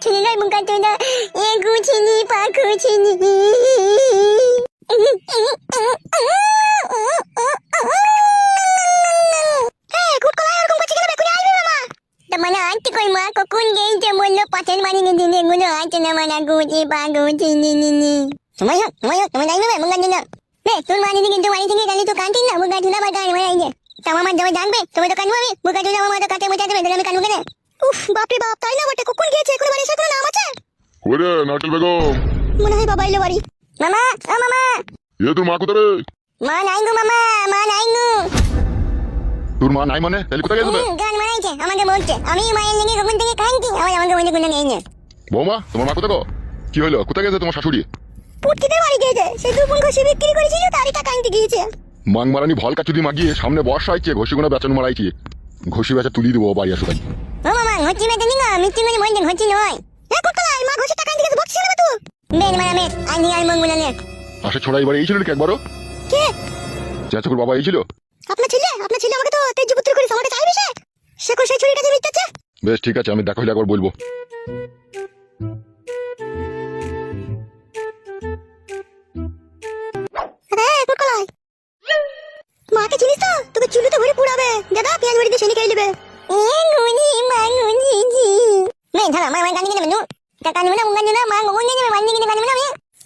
ছেলে নয় মুখা চোদা, এ গুছিনি পাখুছিনি। মানে আনতে কই মা কখন গেইছে বললো পাশের বাড়ি নিয়ে দিনে গুলো আছে না মানে গুছি পাখুছিনি নি। সময় যাই না মুখা চোদা। বে তোর বাড়ি থেকে কিন্তু বাড়ি থেকে গেলে তো কানতিস না মুখা চোদা বা গান মারাই যে। তাও আমার যাওয়া জানবে তুমি তো কানবো আমি মুখা চোদা আমার তো কাছে মোচা দেবে আমি কানবো কেন? উফ বাপরে বাপ, তাই না বটে, কখন গিয়েছে এখন বাড়ি এসে কোনো নাম আছে? ওরে নারকেল বেগম, মনে হয় বাবা এলো বাড়ি। মামা ও মামা। এ তোর মা কোথায় রে? মা নাই গো মামা, মা নাই গো। তোর মা নাই মানে তাহলে কোথায় গেছে? গান মারাইছে আমাকে বলছে, আমি মায়ের লেগে কখন থেকে কাঁদছি, আমাকে বলে কোনো নেই না। বৌমা তোমার মা কোথায় গো? কি হলো, কোথায় গেছে তোমার শাশুড়ি? পুটকিতে বাড়ি গিয়েছে, সে দুপুর ঘষি বিক্রি করেছিল তারই টাকা আনতে গিয়েছে। মাং মারানি ভল কাচুদি মাগিয়ে সামনে বর্ষা আইছে, ঘষি গোনা বেচন মারাইছি, ঘষি বেচা তুলি দেবো বাড়ি আসো ভাই। ও মামা ঘষি বেচে নি না, মিষ্টি করে বলছেন ঘষি নয়। এ কোটকলাই মা ঘষি টাকা আনতে গেছে বকছিস না তুই? বেন মারা মে আনি আর মঙ্গলা নে। আসে ছোড়া এবারে এই ছিল নাকি একবারও? কে? চাচুর বাবা এই ছিল? আপনার ছেলে আমাকে তো তেজপুত্র করে আমাকে চাইবে সে। সে কোন সেই ছুরিটা দিয়ে মিটাচ্ছে? বেশ ঠিক আছে, আমি দেখা হলে একবার বলবো। মাকে চিনিস তো? তোকে চুলিতে ভরে পুড়াবে দাদা, পেঁয়াজ বাড়ি দিয়ে সেনি খেয়ে নেবে।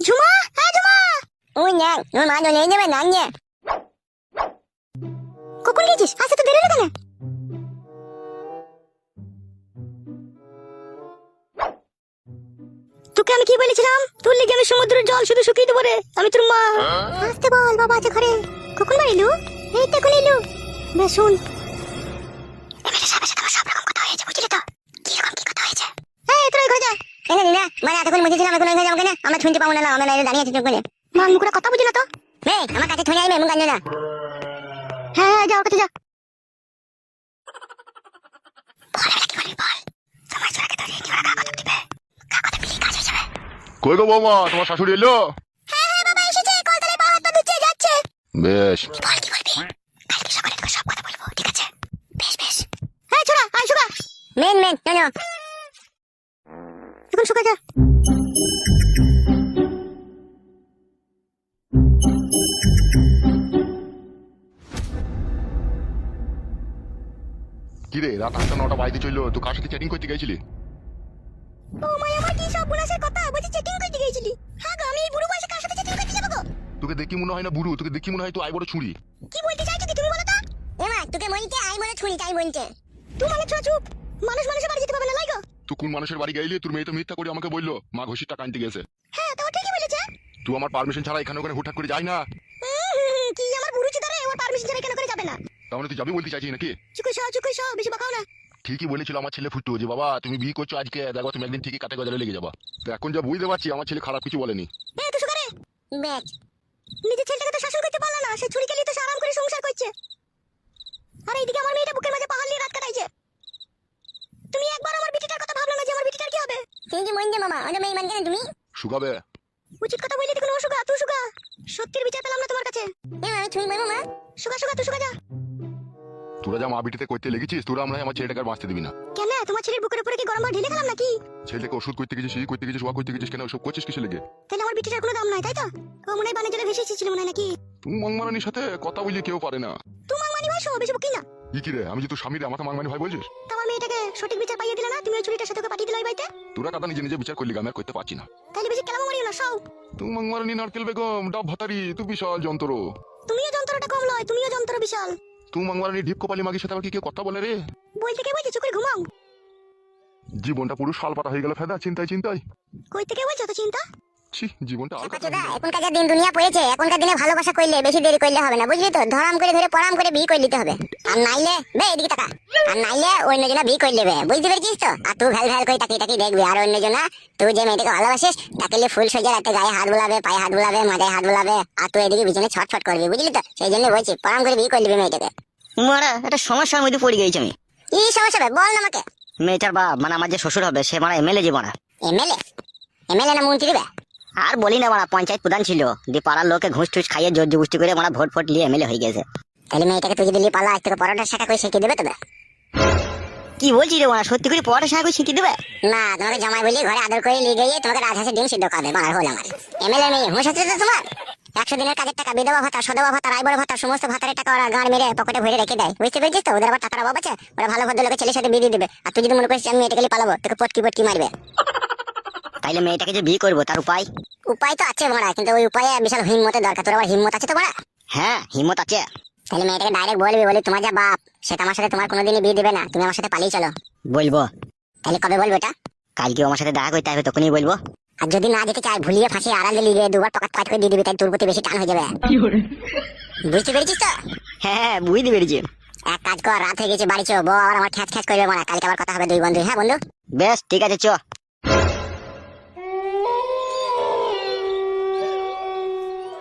ঝুমা, হ্যাঁ ঝুমা। ওই না ওর মা চলে যাবে না নিয়ে। কখন গেছিস? আসতে তো দেরি হলো কেন? তোকে আমি কি বলেছিলাম? তোর লেগে আমি সমুদ্রের জল শুধু শুকিয়ে দেবো রে, আমি তোর মা। আসতে বল, বাবা আছে ঘরে। কখন বাড়ি এলু? এই তো এখন এলু। বেশ শুন, এমএলএ সাহেবের সাথে আমার সব রকম কথা হয়েছে, বুঝলি তো? কি রকম কি কথা হয়েছে? এই তোর ঘরে যা। কেন দিনা মানে এতক্ষণ বুঝেছিলাম এখন ঘরে যাবো কেন? আমরা শুনতে পাবো না, আমরা লাইনে দাঁড়িয়ে আছি চোখ করে। মান মুখে কথা বুঝি না তো? এই আমার কাছে ছুঁড়ে আইবে মুখ কান্না না। হ্যাঁ যাও কাছে যা। কই গো বৌমা, তোমার শাশুড়ি এলো? হ্যাঁ বাবা এসেছে, কলতলায় পা হাত ধুচ্ছে যাচ্ছে। বেশ। কি বলবি? কালকে সকালে তোকে সব কথা বলবো, ঠিক আছে? বেশ। হ্যাঁ ছোড়া আয় শুকা। মেন চলো এখন শুকা যা। কি রে, রাত 8টা 9টা বাজতে চললো, তুই কার সাথে চ্যাটিং করতে গেছিলি? ও মাই আমার কি সব বুলাসের কথা বলছি, চেকিং করতে গিয়েছিলি? হ্যাঁ গো, আমি এই বুড়ো বয়সে কার সাথে চেকিং করতে যাবো গো? তোকে দেখি মনে হয় না বুড়ো, তোকে দেখি মনে হয় তুই আই বড় ছুরি। কি বলতে চাইছো কি তুমি বলো তো? এমা তোকে বলতে আই বলে ছুরি তাই বলছে। তুই মানে চুপ, মানুষের বাড়ি যেতে পারবে না লাইগো। তুই কোন মানুষের বাড়ি গেলি? তোর মেয়ে তো মিথ্যা করে আমাকে বললো মা ঘষির টাকা আনতে গেছে। হ্যাঁ তো ঠিকই বলেছে। তুই আমার পারমিশন ছাড়া এখানে ওখানে হুটহাট করে যাই না। কি আমার বুড়ো চিদারে ওর পারমিশন ছাড়া কেন করে যাবে না? তার মানে তুই যাবি বলতে চাইছিস নাকি? চুকুই সব বেশি বাকাও না। ঠিকই বলেছিল আমার ছেলে ফুটু যে বাবা তুমি বিয়ে করছো আজকে, দেখো তুমি একদিন ঠিকই কাটে গজালে লেগে যাবা। তো এখন যা বুঝতে পারছি আমার ছেলে খারাপ কিছু বলেনি। এ তো সুগারে ব্যাগ নিজের ছেলেটাকে তো শাসন করতে পারলো না, সে ছুরি খেলিয়ে তো আরাম করে সংসার করছে। আর এইদিকে আমার মেয়েটা বুকের মাঝে পাহাড় নিয়ে রাত কাটাইছে। তুমি একবার আমার বিটিটার কথা ভাবলো না যে আমার বিটিটার কি হবে? সেই যে মইন্দে মামা ওটা মেয়ে মানকে না তুমি শুকাবে? উচিত কথা বললি দেখুন, ও সুগা তুই সুগা সত্যির বিচার পেলাম না তোমার কাছে। আমি ছুঁই মারবো মা। সুগা তুই সুগা যা। তোরা যা মা বিটিতে করতে লেগেছিস, তোরা আমরা আমার ছেলেটাকে আর বাঁচতে দিবি না। কেন তোমার ছেলের বুকের উপরে কি গরম ভাত ঢেলে খেলাম নাকি? ছেলেটাকে ওষুধ করতে গেছিস, এই করতে গেছিস, ওয়া করতে গেছিস, কেন সব করছিস কিসে লেগে? তাহলে আমার বিটিটার কোনো দাম নাই তাই তো? ও মনে হয় বানে জলে ভেসে এসেছিল মনে হয় নাকি? তুমি মাংমারানির সাথে কথা বলি কেউ পারে না। তোমার মানি ভাই সব বেশি বকি না। কি রে, আমি যে তোর স্বামী রে, আমাকে মাংমানি ভাই বলছিস? তোমার মেয়েটাকে সঠিক বিচার পাইয়ে দিলে না, তুমি ওই ছুরিটার সাথে ওকে পাঠিয়ে দিলে ওই বাড়িতে। তোরা কথা নিজে নিজে বিচার করলি, আমি আর করতে পারছি না। তাহলে বেশি কেলামো মারিও না সব। তুমি মাংমারানি নারকেল বেগম ডাব ভাতারি, তুই বিশাল যন্ত্র। তুমিও যন্ত্রটা কম লয়, তুমিও যন্ত্র বিশাল। তুই মাংমারানি ঢিপ কপালি মাগির সাথে আবার কি কেউ কথা বলে রে? বলতে কে বলছে চুপ করে ঘুমাও। জীবনটা পুরো শালপাতা হয়ে গেল ফেদা, চিন্তায়। কই থেকে বলছো তো চিন্তা? ছি, জীবনটা আর কথা এখনকার যা দিন দুনিয়া পড়েছে, এখনকার দিনে ভালোবাসা করলে বেশি দেরি করলে হবে না, বুঝলি তো? ধরাম করে ধরে পরাম করে বিয়ে করে নিতে হবে। আর নাইলে বে এদিকে টাকা, আর নাইলে অন্য জনা বিয়ে করে নেবে, বুঝতে পেরেছিস তো? আর তুই ভ্যাল করে তাকিয়ে দেখবি, আর অন্য জনা তুই যে মেয়েটাকে ভালোবাসিস তাকে নিয়ে ফুল সোজা রাতে গায়ে হাত বুলাবে, পায়ে হাত বুলাবে, মাথায় হাত বুলাবে, আর তুই এদিকে বিছানে ছটফট করবি, বুঝলি তো? সেই জন্য বলছি পরাম করে বিয়ে করে নিবি মেয়েটাকে। মারা একটা সমস্যার মধ্যে পড়ে গেছি আমি। কি সমস্যা হবে বল না আমাকে। মেয়েটার বাপ মানে আমার যে শ্বশুর হবে সে মানে এমএলএ জীবন। এমএলএ না মন্ত্রী বে? আর বলি না মারা পঞ্চায়েত প্রধান ছিল, দিয়ে পাড়ার লোকে ঘুষ টুস খাইয়ে জোর জবস্তি করে মারা ভোট নিয়ে এমএলএ হয়ে গেছে। তাহলে মেয়েটাকে তুই যদি নিয়ে পালা আজ থেকে পরোটা শাখা করে শিখিয়ে দেবে তবে। কি বলছি রে বাড়া, সত্যি করে পড়াশোনা করে শিখিয়ে দেবে? না, তোমাকে জামাই বলি ঘরে আদর করে নিয়ে গিয়ে তোমাকে রাজহাঁসের ডিম সিদ্ধ খাওয়াবে, বানার হল আমার। এমএলএ মেয়ে হুঁশ আছে তো তোমার? 100 দিনের কাজের টাকা, বিধবা ভাতা, সধবা ভাতা, রায়বর ভাতা, সমস্ত ভাতারের টাকা ওরা গাঁড় মেরে পকেটে ভরে রেখে দেয়, বুঝতে পেরেছিস তো? ওদের আবার টাকার অভাব আছে, ওরা ভালো ভদ্রলোকের ছেলের সাথে বিয়ে দিয়ে দেবে। আর তুই যদি মনে করিস আমি মেয়েটাকে পালাবো, তোকে পটকি মারবে। তাইলে মেয়েটাকে যে বিয়ে করবো তার উপায়? উপায় তো আছে বড়া, কিন্তু ওই উপায়ে বিশাল হিম্মতের দরকার। তোর আবার হিম্মত আছে তো বড়া? হ্যাঁ, হিম্মত আছে। তাহলে মেয়েটাকে ডাইরেক্ট বলবি, বলি তোমার যা বাপ সেটা আমার সাথে তোমার কোনোদিনই বিয়ে দেবে না, তুমি আমার সাথে পালিয়ে চলো। বলবো। তাহলে কবে বলবো এটা? কালকে আমার সাথে দেখা করতে হবে, তখনই বলবো। আর যদি না যেতে চাই, ভুলিয়ে ফাঁসিয়ে আড়ালে লিগে দুবার পকেট কাজ করে দিয়ে দিবি, তাই তোর প্রতি বেশি টান হয়ে যাবে। বুঝতে পেরেছিস তো? হ্যাঁ, বুঝতে পেরেছি। এক কাজ কর, রাত হয়ে গেছে, বাড়ি চো, বউ আবার আমার খ্যাচ খ্যাচ করবে মারা। কালকে আবার কথা হবে দুই বন্ধু। হ্যাঁ বন্ধু, বেশ ঠিক আছে, চো।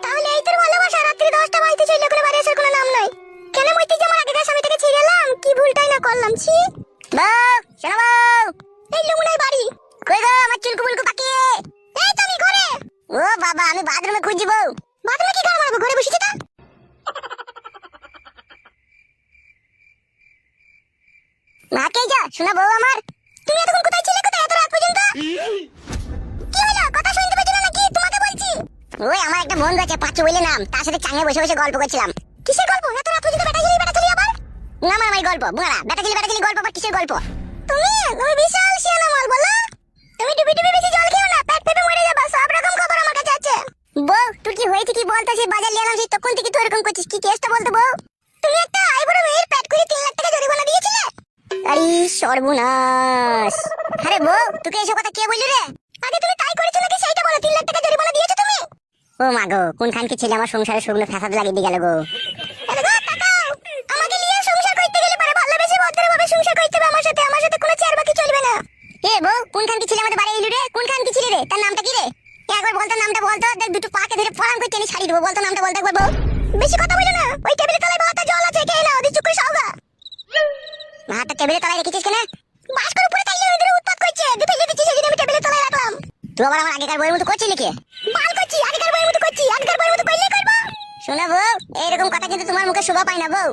তাহলে এই তোর ভালোবাসা রাত্রি 10টা বাজতে ছিল, কোনো বাড়ি আসার কোনো নাম নাই। কেন মইতে যে আমার আগেকার স্বামীটাকে ছেড়ে এলাম, কি ভুলটাই না করলাম। ছি বউ, শোনো বউ। এই লুমুনাই বাড়ি কই গো আমার চুলকু বুলকু পাকিয়ে? এই তো আমি ঘরে। ও বাবা, আমি বাথরুমে খুঁজছি বউ। বাথরুমে কি গান মারবো, ঘরে বসেছি তা। নাকেই যা, শোনা বউ আমার। তুমি এতক্ষণ কোথায় ছিলে, কোথায় এত রাত পর্যন্ত? কি হলো, কথা শুনতে পেছ না নাকি? তোমাকে বলছি। ওই আমার একটা বন্ধু আছে, পাঁচু বলে নাম, তার সাথে চাঙে বসে বসে গল্প করছিলাম। কিসের গল্প? এত রাত পর্যন্ত বেটা চলি আবার? না আমার গল্প বুড়া, বেটা চলি গল্প, আবার কিসের গল্প? তুমি বিশাল শিয়ানা মাল বলো। তুমি ডুবি বেশি জল খেও না, পেট পেপে মরে যাবে। সব রকম খবর আমার কাছে আছে। বউ, তুই কি হয়েছে কি বলতো? সেই বাজার নিয়ে এলাম, সেই তখন থেকে তুই এরকম করছিস, কি কেসটা বলতো বউ? তুমি একটা আইবুড়ো মেয়ের পেট করে 3 লাখ টাকা জরিমানা দিয়েছিলে। আরে সর্বনাশ! আরে বউ, তোকে এসব কথা কে বললি রে? আগে তুমি তাই করেছো নাকি সেইটা বলো। 3 লাখ টাকা জরিমানা দিয়েছো তুমি। ও মা গো, কোনখান কি ছিল আমার সংসারে শুকনো ফ্যাসাদ লাগিয়ে দিয়ে গেল গো। আরে গো তাকাও, আমাকে নিয়ে সংসার করতে গেলে পরে ভালোবেসে ভদ্রভাবে সংসার করতে হবে আমার সাথে। আমার সাথে কোনো চেয়ার বাকি চলবে না। এ বউ, কোনখান কি ছিল আমাদের বাড়ি এলু রে? কোনখান কি ছিল রে? তার নামটা কি রে? একবার বলতো নামটা, বলতো। দেখ দুটো পাকে ধরে ফরাম করে টেনে ছাড়িয়ে দেবো। বলতো নামটা, বলতো একবার বউ। বেশি কথা বলো না। ওই টেবিলের তলায় বাতা জল আছে, খেয়ে নাও। দিয়ে চুপ করে খাওগা। হাতটা টেবিলের তলায় রেখেছিস কেন? বাস করে উপরে তাইলে ওদের উৎপাত করছে। দিয়ে ফেলে দিচ্ছি, সেদিন আমি টেবিলের তলায় রাখলাম। তুই আবার আমার আগেকার বইয়ের মতো করছিস নাকি? বাল করছি, আগেকার বইয়ের মতো করছি। আগেকার বইয়ের মতো করলেই করবো। শোনা বউ, এইরকম কথা কিন্তু তোমার মুখে শোভা পায় না বউ।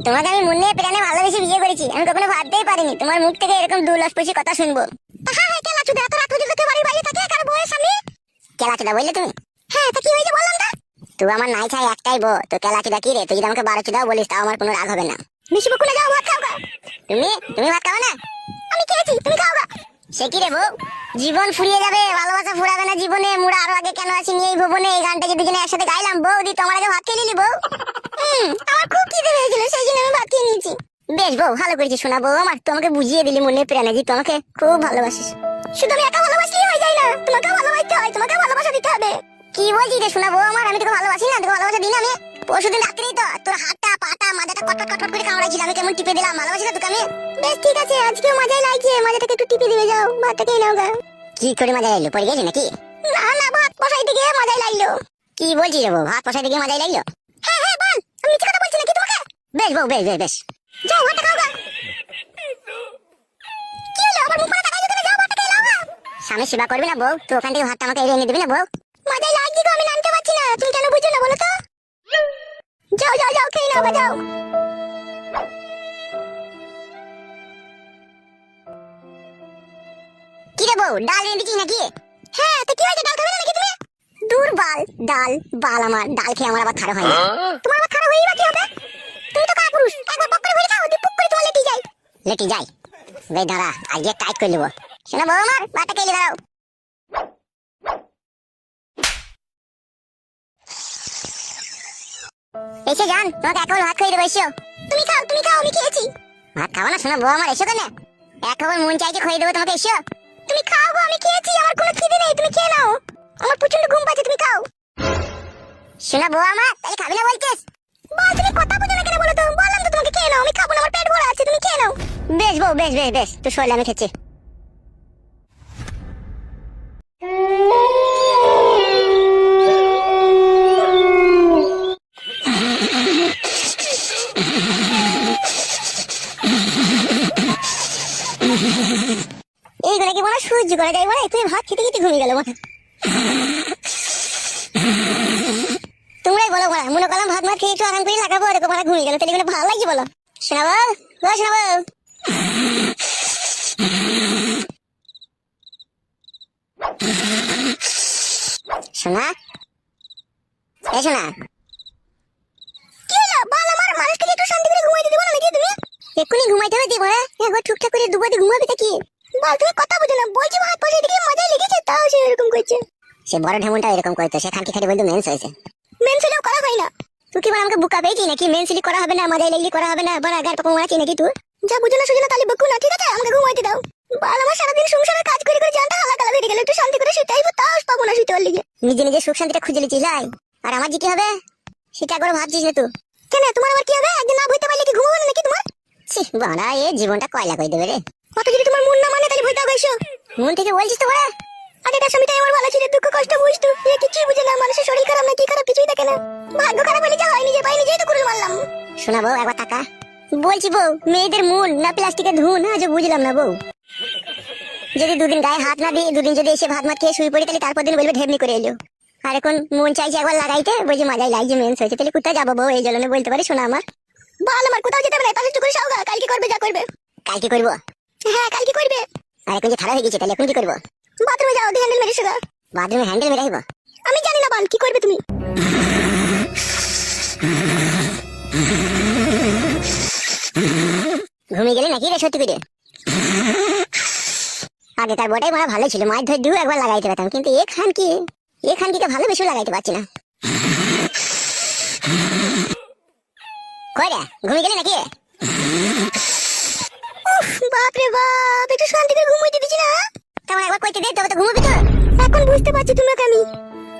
তোমাকে আমি মনে প্রাণে ভালোবেসে বিয়ে করেছি, আমি কখনো ভাবতেই পারিনি তোমার মুখ থেকে এরকম দুলস্পর্শী কথা শুনবো। হ্যাঁ হ্যাঁ, কেলা চুদা, এত রাত পর্যন্ত কেউ বাড়ির বাইরে থাকে কার বউয়ের সামনে? কেলাচুদা বললে তুমি? হ্যাঁ, তা কি হয়েছে বললাম না? তুই আমার নাই চাই একটাই বউ, তো কেলাচুদা কি রে? তুই যদি আমাকে 12 চুদাও বলিস, তাও আমার কোনো রাগ হবে না। বেশি বকুলে যাও, ভাত খাওগা। তুমি ভাত খাও না? আমি খেয়েছি, তুমি খাওগা। সে কি রে বউ, জীবন ফুরিয়ে যাবে, ভালোবাসা ফুরাবে না জীবনে। মুড়া আরো আগে কেন আছি নিয়ে এই ভুবনে। এই গানটা যে দুজনে একসাথে গাইলাম বউ, দি তোমার আগে ভাত খেয়ে নিলি বউ। আমার খুব খিদে পেয়েছিল, সেই জন্য আমি ভাত খেয়ে নিয়েছি। বেশ বউ, ভালো করেছিস শোনা বউ আমার। তোমাকে বুঝিয়ে দিলি মনে প্রাণে যে তোমাকে খুব ভালোবাসিস। শুধু আমি একা ভালোবাসলেই হয়ে যায় না, তোমাকেও ভালোবাসতে হয়, তোমাকেও ভালোবাসা দিতে হবে। কি বলছিস রে শোনা বউ আমার? আমি তোকে ভালোবাসি না? তোকে ভালোবাসা দিই না আমি? পরশুদিন রাত্রেই তো তোর হাতটা পাটা মাথাটা কটকট কটকট করে কামড়াইছিল, আমি কেমন টিপে দিলাম। ভালোবাসি না তোকে আমি? বেশ ঠিক আছে, আজকেও মজাই লাগছে। মাজাটাকে একটু টিপে দিবে, যাও ভাতটা খেয়ে নাও গা। কি করে মজা লাগলো? পড়ে গেলি নাকি? না না, ভাত বসাইতে গিয়ে মজাই লাগলো। কি বলছিস রে বউ, ভাত বসাইতে গিয়ে মজাই লাগলো? হ্যাঁ হ্যাঁ বল, আমি মিথ্যে কথা বলছি নাকি তোমাকে? বেশ বউ, বেশ বেশ বেশ। যাও ভাতটা খাও গা। কি হলো, আমার মুখ মানে তাকাইছো কেন? যাও ভাতটা খেয়ে নাও গা। স্বামী সেবা করবি না বউ? তুই ওখান থেকে ভাতটা আমাকে এনে দিবি না বউ? মজাই লাগছে গো, আমি নামতে পারছি না। তুমি কেন বুঝো না বলো তো? যাও যাও যাও, খেয়ে নাও গা, যাও। কি রে বউ, ডাল এনে দিচ্ছিস নাকি? হ্যাঁ, তো কি হয়েছে, ডাল খাবে না নাকি তুমি? দূর বাল, ডাল বাল, আমার ডাল খেয়ে আমার আবার খারাপ হয় না। তোমার আবার খারাপ হয়েই বা কি হবে? তুমি তো কাপুরুষ, একবার পক করে ভরে খাও, দিয়ে পুক করে তোমার লেটি যায়। লেটি যাই? বেশ দাঁড়া, আজকে টাইট করে নেবো। শোনা বউ আমার, ভাতটা খেয়ে দাঁড়াও। এসে যান, তোমাকে এক খাবার ভাত খেয়ে দেবো, এসো। তুমি খাও, আমি খেয়েছি। ভাত খাবো না শোনা বউ আমার? এসো কেন? এক খাবার মন চাইছে খেয়ে দেবো তোমাকে, এসো। তুমি খাও গো, আমি খেয়েছি। আমার কোনো খিদে নেই, তুমি খেয়ে নাও। আমার প্রচন্ড ঘুম পাচ্ছে, তুমি খাও। শোনা বউ আমার, তাহলে খাবি না বলছিস? বল, তুমি কথা বুঝো না কেন বলো তো? বললাম তো তোমাকে খেয়ে নাও। আমি খাবো না, আমার পেট ভরা আছে, তুমি খেয়ে নাও। বেশ বউ, বেশ বেশ বেশ, তুই শোলে আমি খেয়েছি। এইগুলো কি বলা সহ্য করা যায় বলে? তুমি ভাত খেতে খেতে ঘুমিয়ে গেল মাথা। তোমরাই বলো বড়া, মনে করলাম ভাত মাছ খেয়ে একটু আরাম করে লাগাবো, এরকম বড়া ঘুমিয়ে গেল, তাহলে ভালো লাগছে বলো? শোনাবো শোনাবো। শোনা এই শোনা, কি হলো বল? আমার মানুষকে একটু শান্তি করে ঘুমাইতে দেবো না নাকি তুমি? এক্ষুনি ঘুমাইতে হবে বড়া, একবার ঠিকঠাক করে দুবারে ঘুমাবে তা কি? বল, তুমি কথা বুঝো না, বলছি ভাত বসে দিকে মজাই লেগেছে, তাও সে এরকম করছে। সে বড় ঢেমনটা এরকম করতো, সে খানকি খাটি বলতো মেন্স হয়েছে। মেনসেলেও করা হয় না। তুই কি বল আমাকে বুকা পেয়েছি নাকি? মেন্সিলি করা হবে না, মজাই লাগলি করা হবে না, বড় আগার পাপা মারাচ্ছি নাকি তুই? যা বুঝো না সুঝো না তাহলে বকু না, ঠিক আছে? আমাকে ঘুমাইতে দাও। বল, আমার সারাদিন সংসারের কাজ করে করে জানটা হালাকালা বেরিয়ে গেল, একটু শান্তি করে শুতে আইবো, তাও পাবো না শুতে পারলি। নিজে নিজে সুখ শান্তিটা খুঁজে লিছিস লাই, আর আমার যে কি হবে সেটা একবার ভাবছিস না তুই? কেন তোমার আবার কি হবে? একদিন না ভুইতে পারলে কি ঘুমাবো না নাকি তোমার? ছি বাড়া, এ জীবনটা কয়লা করে দেবে রে। কত যদি তোমার মন না মানে তাহলে ভুইতে হবে এসো। মন থেকে বলছিস তো বড়া? আগেটা স্বামীটাই আমার ভালো ছিল, দুঃখ কষ্ট বুঝতো, এ কিছুই বুঝে না, মানুষের শরীর খারাপ না কি খারাপ কিছুই দেখে না। ভাগ্য খারাপ হলে যা হয় নিজে পাই নিজেই তো করে মারলাম। শোনা বউ একবার টাকা বলছি বউ, মেয়েদের মন না প্লাস্টিকের ধুন, আজ বুঝলাম না বউ। যদি দুদিন গায়ে হাত না দিই, দুদিন যদি এসে ভাত মাত খেয়ে শুয়ে পড়ি, তাহলে তারপর দিন বলবে ঢেমনি করে এলো। আর এখন মন চাইছে একবার লাগাইতে, বলছি মাজাই লাগছে মেন্স হয়েছে, তাহলে কোথায় যাবো বউ? এই জন্য বলতে পারি শোনা আমার। ভালো, আমার কোথাও যেতে হবে না, তাহলে একটু করে সাওগা, কালকে করবে যা করবে। কালকে করবো? হ্যাঁ কালকে করবে। আর এখন যে খারাপ হয়ে গেছে, তাহলে এখন কি করবো? বাথরুমে যাও, দিয়ে হ্যান্ডেল মেরে শুগা। বাথরুমে হ্যান্ডেল মেরে আসবো? আমি জানি না বাল, কি করবে তুমি? ঘুমিয়ে গেলে নাকি রে সত্যি করে? আগেকার বটাই মারা ভালো ছিল, মাছ ধরে দু একবার লাগাইতে পারতাম, কিন্তু এখান কি ভালো বেশি লাগাইতে পারছি না। কই রে, ঘুমিয়ে গেলে নাকি? বাপ রে বাপ, একটু শান্তি করে ঘুমাইতে দিছি না? তোমার একবার কইতে দে, তবে তো ঘুমাবি তো। এখন বুঝতে পারছি তোমাকে আমি।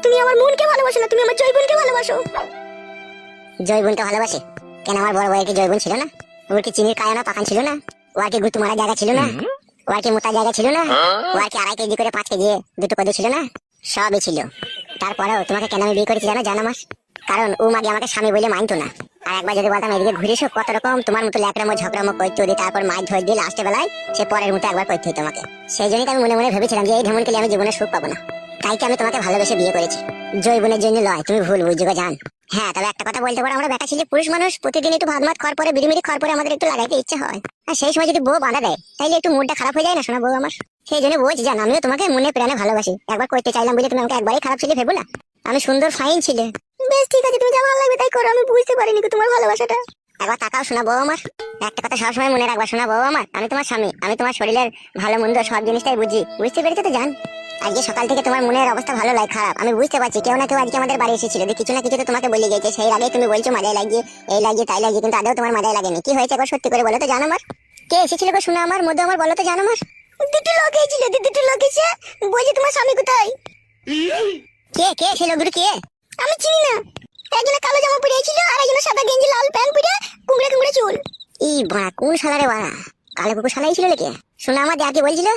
তুমি আমার মনকে ভালোবাসো না, তুমি আমার জয়বনকে ভালোবাসো। জয়বনকে ভালোবাসে? কেন আমার বড় ভাইয়ের কি জয়বন ছিল না? ওর কি চিনির কায়া না পাকান ছিল না? ও আর কি গুতু মারা জায়গা ছিল না? ও আর কি মোটা জায়গা ছিল না? ও আর কি 2.5 কেজি করে 5 কেজি দুটো কদু ছিল না? সবই ছিল। তারপরেও তোমাকে কেন আমি বিয়ে করেছি জানো মাস? কারণ ও মাগে আমাকে স্বামী বলে মানতো না। আর একবার যদি বলতাম এদিকে ঘুরে এসো, কত রকম তোমার মতো ল্যাকড়ামো ঝগড়ামো করতে ওদের, তারপর মাছ ধরে দিয়ে লাস্টে বেলায় সে পরের মতো একবার করতে হতো তোমাকে। সেই জন্যই আমি মনে মনে ভেবেছিলাম যে এই ঢেমনকে আমি জীবনে সুখ পাবো না, তাই কি আমি তোমাকে ভালোবেসে বিয়ে করেছি। জয়বনের জন্য লয়, তুমি ভুল বুঝছো জান। হ্যাঁ তবে একটা কথা বলতে পারো, আমরা বেটা ছেলে পুরুষ মানুষ, প্রতিদিন একটু ভাত মাত খাওয়ার পরে বিড়িমিড়ি খাওয়ার পরে আমাদের একটু লাগাইতে ইচ্ছে হয়। আর সেই সময় যদি বউ বাঁধা দেয়, তাইলে একটু মুডটা খারাপ হয়ে যায় না শোনা বউ আমার? সেই জন্য বলছি জান, আমিও তোমাকে মনে প্রাণে ভালোবাসি। একবার করতে চাইলাম বলে তুমি আমাকে একবারই খারাপ ছেলে ভেবো না। আমি সুন্দর ফাইন ছিলে। বেশ ঠিক আছে, তুমি যা ভালো লাগবে তাই করো, আমি বুঝতে পারিনি তোমার ভালোবাসাটা। একবার তাকাও শোনা বউ আমার, একটা কথা সবসময় মনে রাখবা শোনা বউ আমার, আমি তোমার স্বামী, আমি তোমার শরীরের ভালো মন্দ সব জিনিসটাই বুঝি। বুঝতে পেরেছো তো জান? আজকে সকাল থেকে তোমার মনের অবস্থা ভালো লাগে খারাপ আমি বুঝতে পারছি। কেউ না কেউ আজকে আমাদের বাড়ি এসেছিল, কিছু না কিছু তো তোমাকে বলে গেছে। সেই আগে তুমি বলছো মাজায় লাগিয়ে এই লাগিয়ে তাই লাগিয়ে, কিন্তু আদৌ তোমার মাজায় লাগেনি। কি হয়েছে একবার সত্যি করে বলো তো জানো আমার? কে এসেছিল গো শোনা আমার মধ্যে আমার, বলো তো জানো আমার? দুটো লোক এসেছিল, দুটো লোক এসে বলছে তোমার স্বামী কোথায়। কে সে লোকগুলো কে? আমি চিনি না। একজনে কালো জামা পরে ছিল, আর একজনে সাদা গেঞ্জি লাল প্যান্ট পরে, কুমড়ে কুমড়ে চুল। ই বাড়া, কোন শালারে বাড়া? কালো কুকুর শালাই ছিল নাকি? শোনা আমার যা কি বলছিল,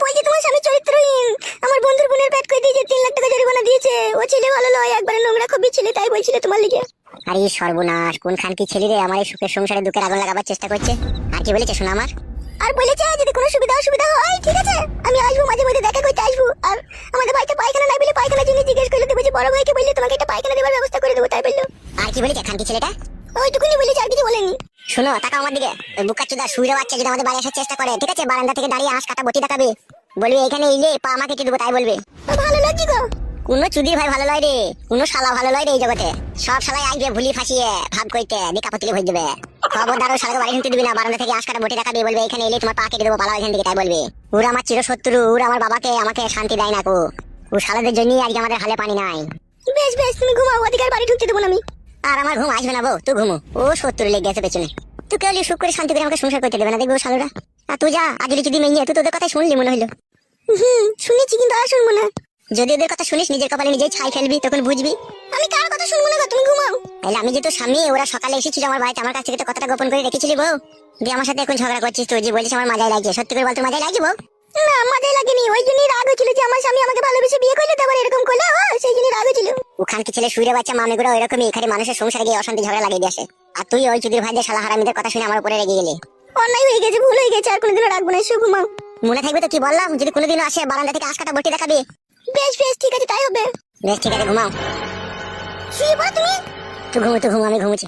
বলছে তোমার স্বামী চরিত্রহীন, আমার বন্ধুর বোনের পেট করে দিয়েছে, 3 লাখ টাকা জরিমানা দিয়েছে, ও ছেলে ভালো নয়, একবারে নোংরা খুবই ছেলে, তাই বলছিল তোমার লিগে। আরে সর্বনাশ, কোন খানকি ছেলে রে আমার এই সুখের সংসারে দুঃখের আগুন লাগাবার চেষ্টা করছে। আর কি বলেছে শোনা আমার? আর বলেছে যদি কোনো সুবিধা অসুবিধা হয় ঠিক আছে আমি আসবো, মাঝে মধ্যে দেখা করতে আসবো। আর আমাদের বাড়িতে পায়খানা নাই বলে পায়খানার জন্য জিজ্ঞেস করলে দেবো, যে বড় ভাইকে বললে তোমাকে একটা পায়খানা দেওয়ার ব্যবস্থা করে দেবো, তাই বললো। আর কি বলেছে খানকি ছেলেটা? ওইটুকুনি বলেছে, আর কিছু বলেনি। শোনো তাকাও আমার দিকে, ওই বুকাচুদা শুইরে বাচ্চা যদি আমাদের বাড়ি আসার চেষ্টা করে, ঠিক আছে, বারান্দা থেকে দাঁড়িয়ে আঁশ কাটা বটি দেখাবে, বলবি এখানে এলে পা আমাকে কেটে দেবো, তাই বলবে। ভালো লাগছে গো। কোনো চুদির ভাই ভালো লয় রে, কোনো শালা ভালো লয় রে এই জগতে। সব শালাই আইবে ভুলি ফাঁসিয়ে ভাব কইতে দিকা পতিলে ভই দেবে। খবরদার ও শালাকে বাড়ি ঢুকতে দিবি না, বারান্দা থেকে আঁশ কাটা বটি দেখাবে, বলবে এখানে এলে তোমার পা কেটে দেবো, পালাও এখান থেকে, তাই বলবে। ওরা আমার চিরশত্রু, ওরা আমার বাবাকে আমাকে শান্তি দেয় না কো। ও শালাদের জন্যই আজকে আমাদের হালে পানি নাই। বেশ বেশ, তুমি ঘুমাও, ওদিকে বাড়ি ঢুকতে দেবো না আমি। আর আমার ঘুম আসবে না বউ, তুই ঘুমো, ও শত্রু লেগে গেছে পেছনে। তুই কেউ সুখ করে শান্তি করে আমাকে সংসার করতে দেবে না, দেখবো শালুরা। আর তুই যা, আজ যদি মেয়ে তুই তোদের কথাই শুনলি মনে হইলো। শুনেছি কিন্তু আর শুনবো না। যদি ওদের কথা শুনিস নিজের কপালে নিজেই ছাই ফেলবি, তখন বুঝবি। আমি কার কথা শুনবো না গো, তুমি ঘুমাও। তাহলে আমি যে তোর স্বামী, ওরা সকালে এসেছিল আমার বাড়িতে, আমার কাছ থেকে তো কথাটা গোপন করে রেখেছিলি বউ। দিয়ে আমার সাথে এখন ঝগড়া করছিস তুই, যে বলছিস আমার মাজায় লাগছে। সত্যি করে বল তোর মাজায় লাগছে বউ? না মাঝে লাগেনি, ওই জন্যই রাগ হয়েছিল যে আমার স্বামী আমাকে ভালোবেসে বিয়ে করলে, তারপর এরকম করলে, সেই জন্যই রাগ হয়েছিল। ওখান কি ছেলে শুয়ে বাচ্চা মামিগুলো ওইরকমই, এখানে মানুষের সংসারে গিয়ে অশান্তি ঝগড়া লাগিয়ে দিয়ে আসে। আর তুই ওই চুদির ভাইদের শালা হারামিদের কথা শুনে আমার উপরে রেগে গেলি। অন্যায় হয়ে গেছে, ভুল হয়ে গেছে, আর কোনোদিনও রাখবো না, এসো ঘুমাও। মনে থাকবে তো কি বললাম? যদি কোনোদিনও আসে বারান্দা থেকে আঁশ কাটা বটি দেখাবি। বেশ বেশ ঠিক আছে, তাই হবে। বেশ ঠিক আছে, ঘুমাও। শুয়ে পড়ো তুমি। তুই ঘুমো আমি ঘুমোচ্ছি।